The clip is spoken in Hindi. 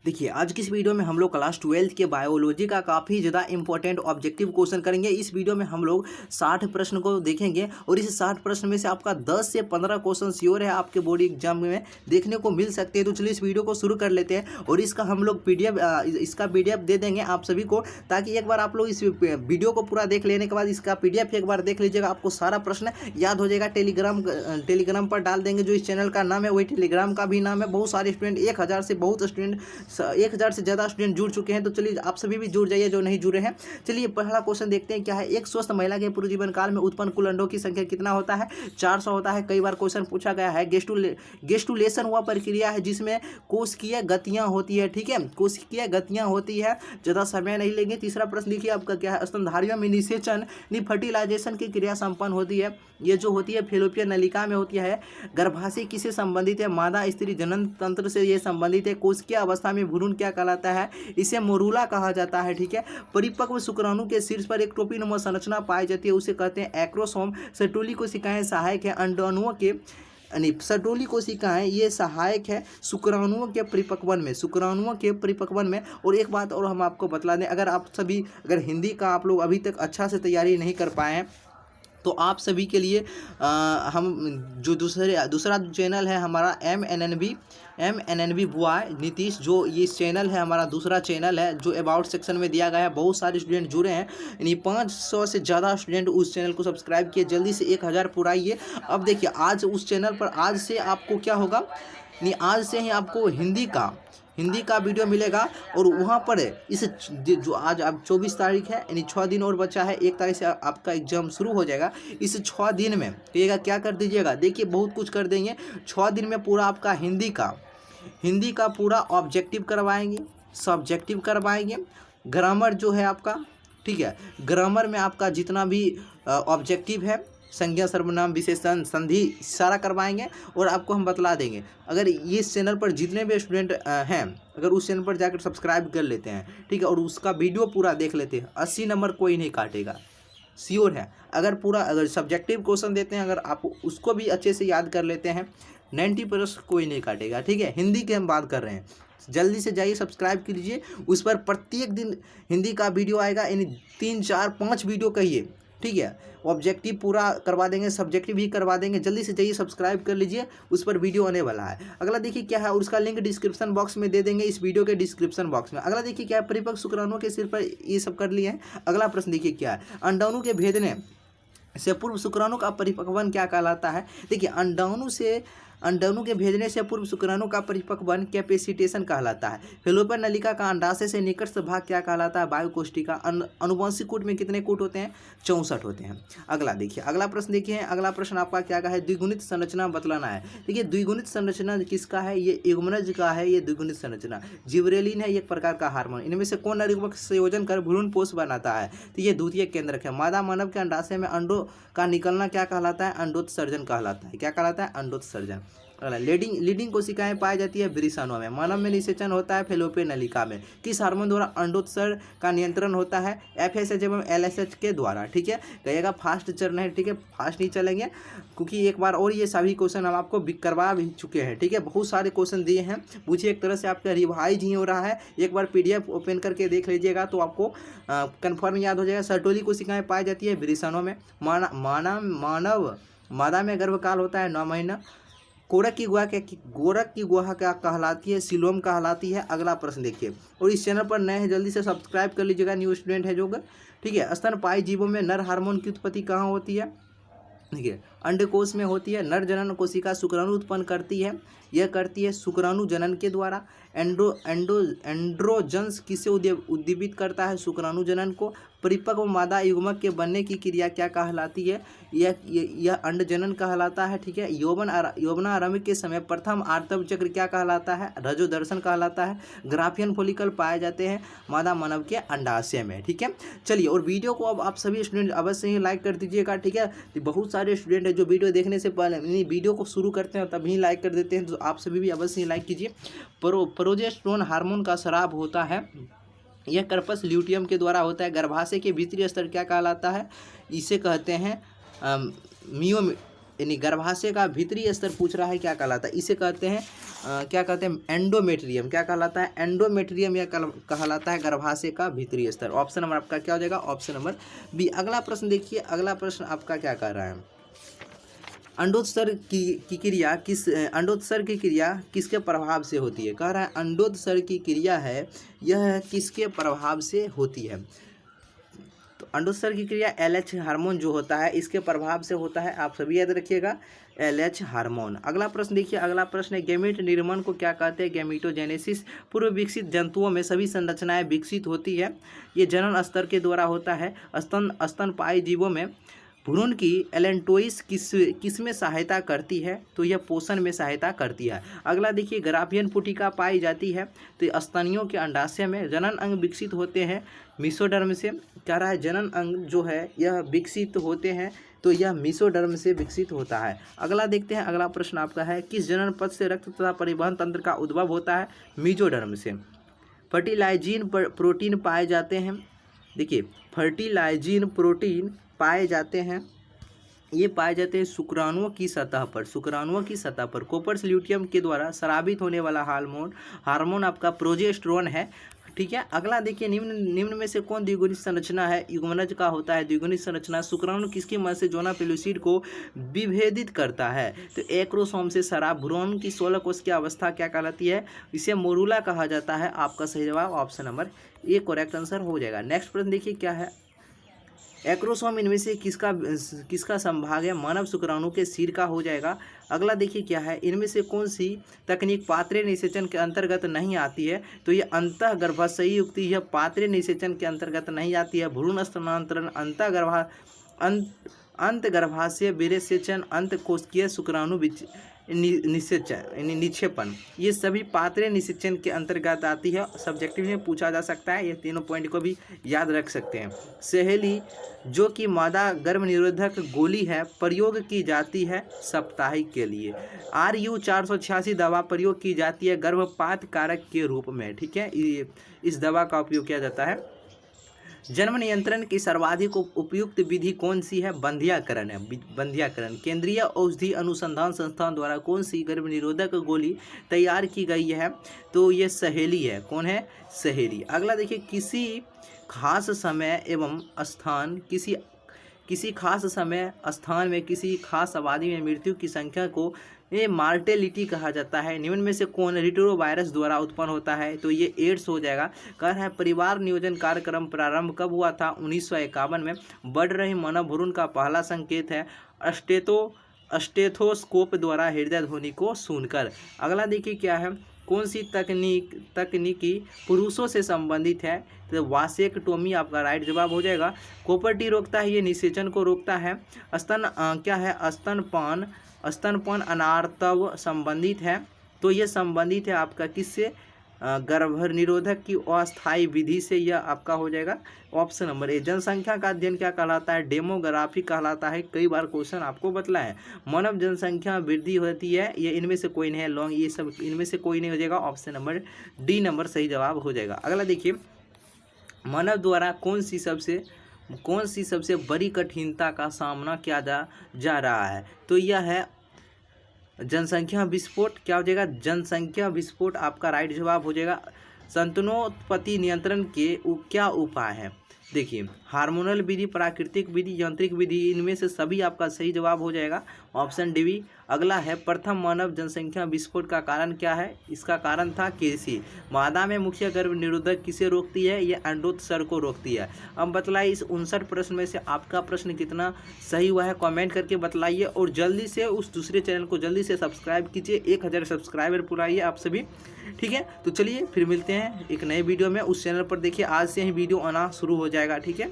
देखिए आज की इस वीडियो में हम लोग क्लास 12 के बायोलॉजी का काफ़ी ज़्यादा इंपॉर्टेंट ऑब्जेक्टिव क्वेश्चन करेंगे। इस वीडियो में हम लोग 60 प्रश्न को देखेंगे और इस 60 प्रश्न में से आपका 10 से 15 क्वेश्चन श्योर है आपके बोर्ड एग्जाम में देखने को मिल सकते हैं। तो चलिए इस वीडियो को शुरू कर लेते हैं और इसका हम लोग इसका PDF दे देंगे आप सभी को, ताकि एक बार आप लोग इस वीडियो को पूरा देख लेने के बाद इसका PDF एक बार देख लीजिएगा, आपको सारा प्रश्न याद हो जाएगा। टेलीग्राम पर डाल देंगे, जो इस चैनल का नाम है वही टेलीग्राम का भी नाम है। बहुत सारे स्टूडेंट 1000 से बहुत स्टूडेंट 1000 से ज़्यादा स्टूडेंट जुड़ चुके हैं। तो चलिए आप सभी भी जुड़ जाइए जो नहीं जुड़े हैं। चलिए पहला क्वेश्चन देखते हैं क्या है। एक स्वस्थ महिला के पूरे जीवन काल में उत्पन्न कुल अंडों की संख्या कितना होता है? 400 होता है। कई बार क्वेश्चन पूछा गया है। गेस्टुलेशन वह प्रक्रिया है जिसमें कोशिकीय गतियाँ होती है, ठीक है, कोशिकीय गतियाँ होती है। ज़्यादा समय नहीं लेंगे। तीसरा प्रश्न देखिए आपका क्या है। स्तनधारियों में निषेचन फर्टिलाइजेशन की क्रिया संपन्न होती है। ये जो होती है फेलोपियन नलिका में होती है। गर्भाशय किससे संबंधित है? मादा स्त्री जनन तंत्र से ये संबंधित है। कोशिकीय अवस्था में भ्रूण क्या कहलाता है? इसे मोरूला कहा जाता है, ठीक है। परिपक्व शुक्राणु के शीर्ष पर एक टोपीनुमा संरचना पाई जाती है, उसे कहते हैं एक्रोसोम। सर्टोली कोशिकाएं सहायक है अंडाणुओं के सर्टोली कोशिकाएं ये सहायक है शुक्राणुओं के परिपक्वन में। और एक बात और हम आपको बतला दें, अगर हिंदी का आप लोग अभी तक अच्छा से तैयारी नहीं कर पाए हैं तो आप सभी के लिए हम जो दूसरा चैनल है हमारा MNNB बॉय नीतीश, जो ये चैनल है हमारा दूसरा चैनल है जो अबाउट सेक्शन में दिया गया है। बहुत सारे स्टूडेंट जुड़े हैं, यानी 500 से ज़्यादा स्टूडेंट उस चैनल को सब्सक्राइब किए। जल्दी से 1000 पुराइए। अब देखिए आज उस चैनल पर आज से आपको क्या होगा, नहीं आज से ही आपको हिंदी का वीडियो मिलेगा। और वहाँ पर इस जो आज अब 24 तारीख है, यानी 6 दिन और बचा है। 1 तारीख से आपका एग्जाम शुरू हो जाएगा। इस 6 दिन में कहिएगा क्या कर दीजिएगा, देखिए बहुत कुछ कर देंगे। 6 दिन में पूरा आपका हिंदी का पूरा ऑब्जेक्टिव करवाएंगे, सब्जेक्टिव करवाएंगे, ग्रामर जो है आपका, ठीक है, ग्रामर में आपका जितना भी ऑब्जेक्टिव है, संज्ञा सर्वनाम विशेषण संधि सारा करवाएंगे। और आपको हम बतला देंगे, अगर ये चैनल पर जितने भी स्टूडेंट हैं, अगर उस चैनल पर जाकर सब्सक्राइब कर लेते हैं, ठीक है, और उसका वीडियो पूरा देख लेते हैं, 80 नंबर कोई नहीं काटेगा, श्योर है। अगर सब्जेक्टिव क्वेश्चन देते हैं, अगर आप उसको भी अच्छे से याद कर लेते हैं, 90% कोई नहीं काटेगा, ठीक है। हिंदी की हम बात कर रहे हैं। जल्दी से जाइए सब्सक्राइब कीजिए, उस पर प्रत्येक दिन हिंदी का वीडियो आएगा, यानी 3 4 5 वीडियो कहिए, ठीक है। ऑब्जेक्टिव पूरा करवा देंगे, सब्जेक्टिव भी करवा देंगे। जल्दी से जाइए सब्सक्राइब कर लीजिए, उस पर वीडियो आने वाला है। अगला देखिए क्या है, और उसका लिंक डिस्क्रिप्शन बॉक्स में दे देंगे, इस वीडियो के डिस्क्रिप्शन बॉक्स में। अगला देखिए क्या है, परिपक्व शुक्राणुओं के सिर पर ये सब कर लिए हैं। अगला प्रश्न देखिए क्या है, अंडाणु के भेदने से पूर्व शुक्राणु का परिपक्वन क्या कहलाता है? देखिए अंडाणु के भेजने से पूर्व शुक्राणु का परिपक्वन कैपेसिटेशन कहलाता है। फेलोपियन नलिका का अंडाशय से निकटस्थ भाग क्या कहलाता है? वायु कोशिका। अनुवंशिक कूट में कितने कूट होते हैं? 64 होते हैं। अगला देखिए, अगला प्रश्न देखिए, अगला प्रश्न आपका क्या है, द्विगुणित संरचना बतलाना है। देखिए द्विगुणित संरचना किसका है? ये युग्मनज का है। ये द्विगुणित संरचना जिबरेलिन है, एक प्रकार का हार्मोन। इनमें से कौन युग्मक संयोजन कर भ्रूणपोष बनाता है? तो ये द्वितीयक केंद्रक है। मादा मानव के अंडाशय में अंडों का निकलना क्या कहलाता है? अंडोत्सर्जन कहलाता है। क्या कहलाता है? अंडोत्सर्जन। लीडिंग कोशिकाएं पाई जाती है वृषणों में। मानव में निषेचन होता है फेलोपियन नलिका में। किस हार्मोन द्वारा अंडोत्सर्जन का नियंत्रण होता है? FSH एवं LSH के द्वारा, ठीक है। कहिएगा फास्ट चलना है, ठीक है, फास्ट नहीं चलेंगे, क्योंकि एक बार और ये सभी क्वेश्चन हम आपको करवा भी चुके हैं, ठीक है। बहुत सारे क्वेश्चन दिए हैं, पूछिए एक तरह से आपका रिवाइज ही हो रहा है। एक बार PDF ओपन करके देख लीजिएगा तो आपको कन्फर्म याद हो जाएगा। सर्टोली कोशिकाएं पाई जाती है वृषणों में। मानव मादा में गर्भकाल होता है 9 महीना। गोरख की गुहा क्या कहलाती है? सिलोम कहलाती है। अगला प्रश्न देखिए, और इस चैनल पर नए हैं जल्दी से सब्सक्राइब कर लीजिएगा, न्यू स्टूडेंट है जो, ठीक है। स्तनपायी जीवों में नर हार्मोन की उत्पत्ति कहाँ होती है? देखिए अंडकोश में होती है। नर जनन कोशिका शुक्राणु उत्पन्न करती है, यह करती है शुक्राणु जनन के द्वारा। एंड्रोजन्स किसे उद्दीपित करता है? शुक्राणु जनन को। परिपक्व मादा युग्मक के बनने की क्रिया क्या कहलाती है? यह अंड जनन कहलाता है, ठीक है। यौवनारंभ के समय प्रथम आर्तव चक्र क्या कहलाता है? रजोदर्शन कहलाता है। ग्राफियन फॉलिकल पाए जाते हैं मादा मानव के अंडाशय में, ठीक है। चलिए, और वीडियो को अब आप सभी स्टूडेंट अवश्य ही लाइक कर दीजिएगा, ठीक है। बहुत सारे स्टूडेंट है जो वीडियो देखने से पहले वीडियो को शुरू करते हैं तभी लाइक कर देते हैं, तो आप सभी भी अवश्य ही लाइक कीजिए। प्रोजेस्टेरोन हार्मोन का स्राव होता है, यह कर्पस ल्यूटियम के द्वारा होता है। गर्भाशय के भीतरी स्तर क्या कहलाता है? इसे कहते हैं यानी गर्भाशय का भीतरी स्तर पूछ रहा है क्या कहलाता है? इसे कहते हैं क्या कहते हैं, एंडोमेट्रियम। क्या कहलाता है, एंडोमेट्रियम या कहलाता है गर्भाशय का भीतरी स्तर। ऑप्शन नंबर आपका क्या हो जाएगा, ऑप्शन नंबर बी। अगला प्रश्न देखिए, अगला प्रश्न आपका क्या कह रहा है, अंडोत्सर्ग की क्रिया अंडोत्सर्ग की क्रिया किसके प्रभाव से होती है। कह रहा है अंडोत्सर्ग की क्रिया है यह किसके प्रभाव से होती है। तो अंडोत्सर्ग की क्रिया LH हार्मोन जो होता है इसके प्रभाव से होता है, आप सभी याद रखिएगा, LH हार्मोन। अगला प्रश्न देखिए, अगला प्रश्न है गैमीट निर्माण को क्या कहते हैं। गैमीटोजेनेसिस। पूर्व विकसित जंतुओं में सभी संरचनाएं विकसित होती है, ये जनन स्तर के द्वारा होता है। स्तनपायी जीवों में भ्रूण की एलेंटोइस किस में सहायता करती है, तो यह पोषण में सहायता करती है। अगला देखिए, ग्राफियन पुटिका पाई जाती है, तो स्तनियों के अंडाशय में। जनन अंग विकसित होते हैं मीसोडर्म से। कह रहा है जनन अंग जो है यह विकसित होते हैं, तो यह मीसोडर्म से विकसित होता है। अगला देखते हैं, अगला प्रश्न आपका है किस जनन पथ से रक्त तथा परिवहन तंत्र का उद्भव होता है। मीजोडर्म से। फर्टिलाइजिन प्रोटीन पाए जाते हैं। देखिए फर्टिलाइजिन प्रोटीन पाए जाते हैं, ये पाए जाते हैं शुक्राणुओं की सतह पर। कोपर्स ल्यूटियम के द्वारा स्रावित होने वाला हार्मोन आपका प्रोजेस्टेरोन है। ठीक है। अगला देखिए, निम्न में से कौन द्विगुणित संरचना है। युग्मनज का होता है द्विगुणित संरचना। शुक्राणु किसकी मदद से जोना पेलुसिड को विभेदित करता है, तो एक्रोसोम से शराब। भ्रूण की 16 कोश की अवस्था क्या कहलाती है, इसे मोरूला कहा जाता है। आपका सही जवाब option number A correct answer हो जाएगा। नेक्स्ट प्रश्न देखिए क्या है, एक्रोसोम इनमें से किसका संभाग है। मानव शुक्राणु के सिर का हो जाएगा। अगला देखिए क्या है, इनमें से कौन सी तकनीक पात्रे निषेचन के अंतर्गत नहीं आती है, तो ये अंतः गर्भाशयी युक्ति यह पात्रे निषेचन के अंतर्गत नहीं आती है। भ्रूण स्थानांतरण, अंत गर्भाशय विरेचन, अंत कोशिकीय शुक्राणु निक्षेपण, ये सभी पात्रे निषेचन के अंतर्गत आती है। सब्जेक्टिव में पूछा जा सकता है, ये तीनों पॉइंट को भी याद रख सकते हैं। सहेली जो कि मादा गर्भ निरोधक गोली है, प्रयोग की जाती है साप्ताहिक के लिए। RU 486 दवा प्रयोग की जाती है गर्भपात कारक के रूप में। ठीक है, इस दवा का उपयोग किया जाता है। जन्म नियंत्रण की सर्वाधिक उपयुक्त विधि कौन सी है, बंध्याकरण है। बंध्याकरण। केंद्रीय औषधि अनुसंधान संस्थान द्वारा कौन सी गर्भ निरोधक गोली तैयार की गई है, तो ये सहेली है। कौन है, सहेली। अगला देखिए, किसी खास समय एवं स्थान किसी खास समय स्थान में किसी खास आबादी में मृत्यु की संख्या को ये मार्टेलिटी कहा जाता है। निम्न में से कौन रिटरोवायरस द्वारा उत्पन्न होता है, तो ये एड्स हो जाएगा। कह रहा है परिवार नियोजन कार्यक्रम प्रारंभ कब हुआ था, 1951 में। बढ़ रही मानव भ्रूण का पहला संकेत है स्टेथोस्कोप द्वारा हृदय ध्वनि को सुनकर। अगला देखिए क्या है, कौन सी तकनीकी पुरुषों से संबंधित है, तो वासेक्टोमी आपका राइट जवाब हो जाएगा। कॉपर टी रोकता है, ये निषेचन को रोकता है। क्या है, स्तनपान अनार्तव संबंधित है, तो ये संबंधित है आपका किससे, गर्भनिरोधक की अस्थायी विधि से। यह आपका हो जाएगा ऑप्शन नंबर ए। जनसंख्या का अध्ययन क्या कहलाता है, डेमोग्राफी कहलाता है। कई बार क्वेश्चन आपको बतला है। मानव जनसंख्या वृद्धि होती है, ये इनमें से कोई नहीं है। लॉन्ग, ये सब इनमें से कोई नहीं हो जाएगा। ऑप्शन नंबर डी नंबर सही जवाब हो जाएगा। अगला देखिए, मानव द्वारा कौन सी सबसे बड़ी कठिनता का सामना किया जा रहा है, तो यह है जनसंख्या विस्फोट। क्या हो जाएगा, जनसंख्या विस्फोट आपका राइट जवाब हो जाएगा। संतानोत्पत्ति नियंत्रण के क्या उपाय हैं, देखिए हार्मोनल विधि, प्राकृतिक विधि, यांत्रिक विधि, इनमें से सभी आपका सही जवाब हो जाएगा ऑप्शन डी। अगला है प्रथम मानव जनसंख्या विस्फोट का कारण क्या है, इसका कारण था कृषि। मादा में मुख्य गर्भ निरोधक किसे रोकती है, ये अंडोत्सर्ग को रोकती है। अब बतलाइए इस 59 प्रश्न में से आपका प्रश्न कितना सही हुआ है, कमेंट करके बतलाइए। और जल्दी से उस दूसरे चैनल को जल्दी से सब्सक्राइब कीजिए, 1000 सब्सक्राइबर पुराइए आप सभी। ठीक है, तो चलिए फिर मिलते हैं एक नए वीडियो में। उस चैनल पर देखिए आज से ही वीडियो आना शुरू हो जाएगा। ठीक है।